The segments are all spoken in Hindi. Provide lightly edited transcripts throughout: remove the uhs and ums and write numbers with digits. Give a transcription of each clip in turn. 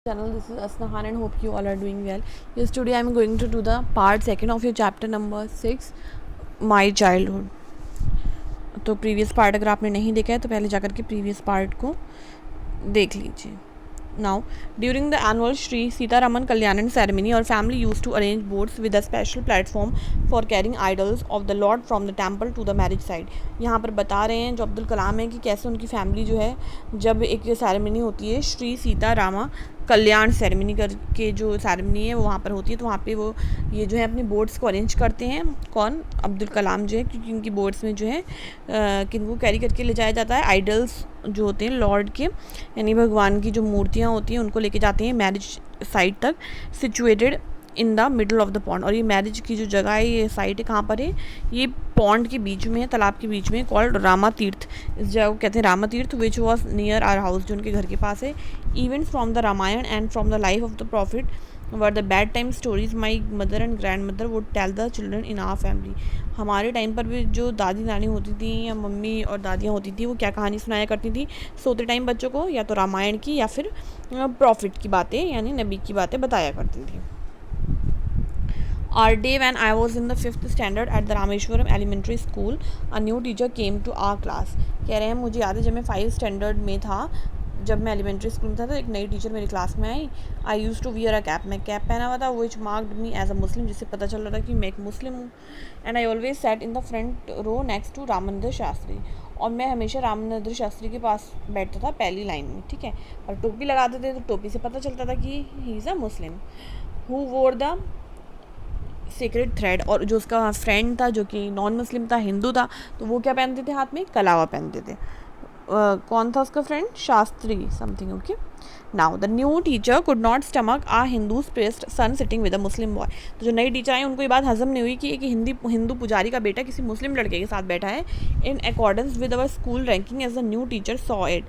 Channel. This is Asnahan and hope you all are doing well. Yes, today I am going to do the part second of your chapter number 6, My Childhood. तो प्रीवियस पार्ट अगर आपने नहीं देखा है तो पहले जाकर के प्रीवियस पार्ट को देख लीजिए. Now, during the annual Sri Sitaraman Kalyanan ceremony, our family used to arrange boats with a special platform for carrying idols of the Lord from the temple to the marriage site. यहाँ पर बता रहे हैं जो अब्दुल कलाम है कि कैसे उनकी फैमिली जो है जब एक सेरेमनी होती है श्री सीता रामा कल्याण सेरेमनी करके जो सेरेमनी है वो वहाँ पर होती है तो वहाँ पे वो ये जो है अपनी बोट्स को अरेंज करते हैं. कौन? अब्दुल कलाम जो है, क्योंकि उनकी बोट्स में जो है किनको कैरी करके ले जाया जाता है, आइडल्स जो होते हैं लॉर्ड के यानी भगवान की जो मूर्तियाँ होती हैं उनको लेके जाते हैं मैरिज साइट तक, situated in the middle of the pond. और ये मैरिज की जो जगह है, ये साइट है कहाँ पर है? ये पॉन्ड के बीच में है, तालाब के बीच में, कॉल्ड रामा तीर्थ. इस जगह को कहते हैं Rama Tirtha, which was near our house, जो उनके घर के पास है. Events from the Ramayana and from the life of the prophet were the bedtime stories my mother and grandmother would tell the children in our family. हमारे टाइम पर भी जो दादी नानी होती थी या मम्मी और दादियाँ होती थी वो क्या कहानी सुनाया करती थी सोते टाइम बच्चों को? या तो रामायण की या फिर प्रॉफिट की बातें यानी नबी की बातें बताया करती थी. Our day when I was in the 5th standard at the Rameshwaram Elementary School, a new teacher came to our class. कह रहे हैं मुझे याद है जब मैं 5 स्टैंडर्ड में था, जब मैं एलिमेंट्री स्कूल में था तो एक नई टीचर मेरी क्लास में आई. I use to wear a cap, मैं कैप पहना हुआ था, विच मार्क्ड मी एज अ मुस्लिम, जिससे पता चल रहा था कि मैं एक मुस्लिम हूँ. And I always sat in the front row next to Ramanand Shastri, और मैं हमेशा रामानंद शास्त्री के पास बैठता था पहली लाइन में. ठीक है, और टोपी लगाते थे तो टोपी से पता चलता था कि he is a Muslim. Who वोर द सीक्रेट थ्रेड, और जो उसका फ्रेंड था जो कि नॉन मुस्लिम था, हिंदू था, तो वो क्या पहनते थे? हाथ में कलावा पहनते थे. कौन था उसका friend? Shastri something. Okay. Now the new teacher could not stomach a Hindu priest's son sitting with a Muslim boy. तो जो नई टीचर आई उनको ये बात हजम नहीं हुई कि एक हिंदू पुजारी का बेटा किसी मुस्लिम लड़के के साथ बैठा है. In accordance with our social ranking as the new teacher saw it,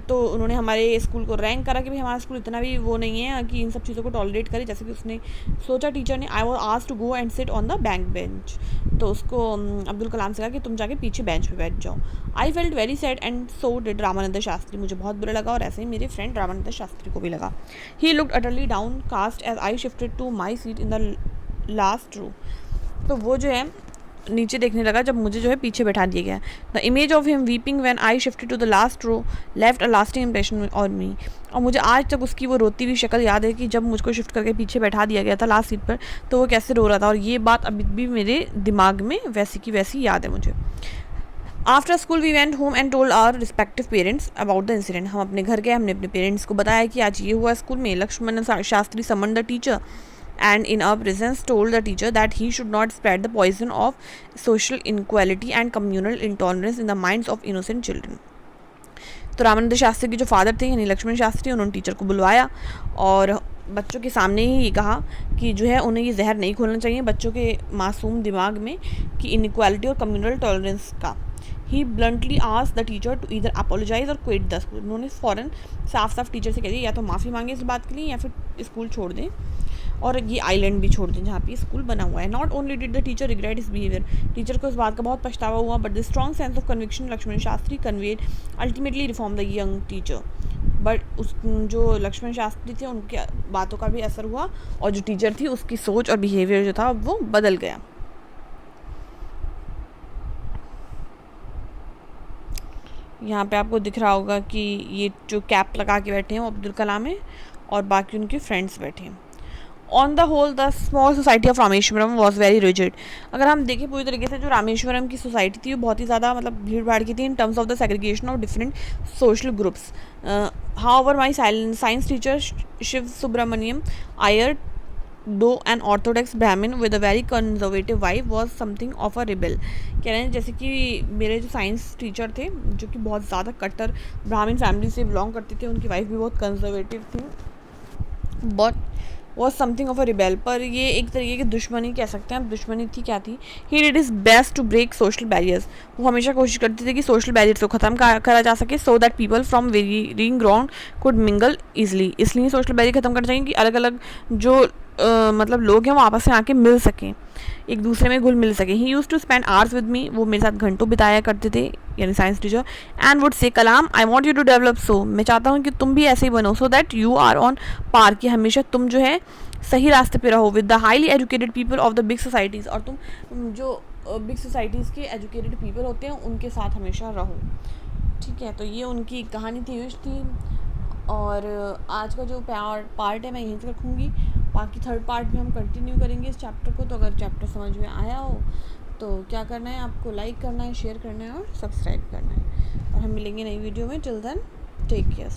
तो उन्होंने हमारे स्कूल को रैंक करा कि भाई हमारा स्कूल इतना भी वो नहीं है कि इन सब चीज़ों को टॉलरेट करे, जैसे कि उसने सोचा टीचर ने. I was asked to go and sit on the back bench, तो उसको अब्दुल कलाम से कहा कि तुम जाके पीछे बेंच पे बैठ जाओ. I felt very sad and so did Ramanand Shastri, मुझे बहुत बुरा लगा और ऐसे ही मेरे फ्रेंड रामानंद शास्त्री को भी लगा. He looked utterly downcast as I shifted to my seat in the last row, तो वो जो है नीचे देखने लगा जब मुझे जो है पीछे बैठा दिया गया. The image of him weeping when I shifted to the last row left a lasting impression on me, और मुझे आज तक उसकी वो रोती हुई शक्ल याद है कि जब मुझको शिफ्ट करके पीछे बैठा दिया गया था लास्ट सीट पर तो वो कैसे रो रहा था, और ये बात अभी भी मेरे दिमाग में वैसी की वैसी याद है मुझे. After school we went home and told our respective parents about the incident. हम अपने घर गए, हमने अपने पेरेंट्स को बताया कि आज ये हुआ स्कूल में. Lakshman Shastri summon the teacher and in our presence told the teacher that he should not spread the poison of social inequality and communal intolerance in the minds of innocent children. तो रामानंद शास्त्री के जो फादर थे यानी लक्ष्मण शास्त्री, उन्होंने टीचर को बुलवाया और बच्चों के सामने ही ये कहा कि जो है उन्हें ये जहर नहीं खोलना चाहिए बच्चों के मासूम दिमाग में कि इनइक्वालिटी और कम्युनल टॉलरेंस का. He bluntly asked the teacher to either apologise or quit the school. उन्होंने फ़ौरन साफ साफ टीचर से कह दिया या तो माफ़ी मांगे इस बात के लिए या फिर स्कूल छोड़ दें और ये आइलैंड भी छोड़ दें जहाँ पे स्कूल बना हुआ है. Not only did the teacher regret his behaviour, teacher को इस बात का बहुत पछतावा हुआ, but the strong sense of conviction Lakshmana Shastri conveyed ultimately reform the young teacher. But उस जो लक्ष्मण शास्त्री थे उनकी बातों का भी असर हुआ और जो टीचर थी उसकी सोच और बिहेवियर जो था वो बदल गया. यहाँ पे आपको दिख रहा होगा कि ये जो कैप लगा के बैठे हैं वो अब्दुल कलाम है और बाकी उनके फ्रेंड्स बैठे हैं. On the whole the small society of Rameswaram was very rigid. अगर हम देखें पूरी तरीके से जो रामेश्वरम की सोसाइटी थी वो बहुत ही ज़्यादा मतलब भीड़ भाड़ की थी in terms of the segregation of different social groups. However my science teacher Shiv Subramaniam Iyer though an orthodox Brahmin with a very conservative wife was something of a rebel. कह रहे हैं जैसे कि मेरे जो साइंस टीचर थे जो कि बहुत ज़्यादा कट्टर ब्राह्मण फैमिली से बिलोंग करते थे, उनकी वाइफ भी बहुत कंजर्वेटिव थी, but was something of a rebel. पर ये एक तरीके की दुश्मनी कह सकते हैं. अब दुश्मनी थी क्या थी? He did his best to break social barriers. वो हमेशा कोशिश करते थे कि सोशल बैरियर्स को ख़त्म करा जा सके so that people from varying ground could mingle easily. इसलिए सोशल बैरियर ख़त्म करना चाहिए कि अलग अलग जो मतलब लोग हैं वो आपस में आके मिल सकें. एक दूसरे में घुल मिल सके। He use to spend hours with me, वो मेरे साथ घंटों बिताया करते थे, यानी science teacher. And would say Kalam I want you to develop, so मैं चाहता हूँ कि तुम भी ऐसे ही बनो, so that you are on par, कि हमेशा तुम जो है सही रास्ते पे रहो, with the highly educated people of the big societies, और तुम जो बिग सोसाइटीज़ के एजुकेटेड पीपल होते हैं उनके साथ हमेशा रहो। ठीक है, तो ये उनकी कहानी थी, विश थी। और आज का जो पार्ट है मैं यहीं से रखूँगी, बाकी थर्ड पार्ट में हम कंटिन्यू करेंगे इस चैप्टर को। तो अगर चैप्टर समझ में आया हो तो क्या करना है, आपको लाइक करना है, शेयर करना है और सब्सक्राइब करना है, और हम मिलेंगे नई वीडियो में। Till then take care.